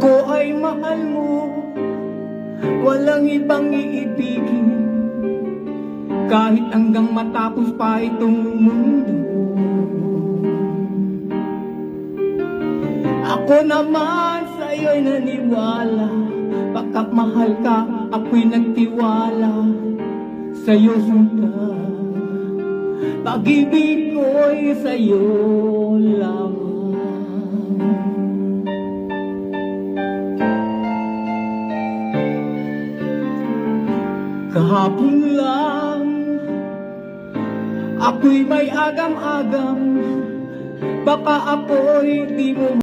Ako ay mahal mo, walang ibang iibigin, kahit hanggang matapos pa itong mundo. Ako naman sa'yo'y naniwala, pagkat mahal ka, ako'y nagtiwala sa'yo sinta. Pag-ibig ko'y sa'yo lamang. Kahapon lang ako'y may agam-agam, baka ako'y di mo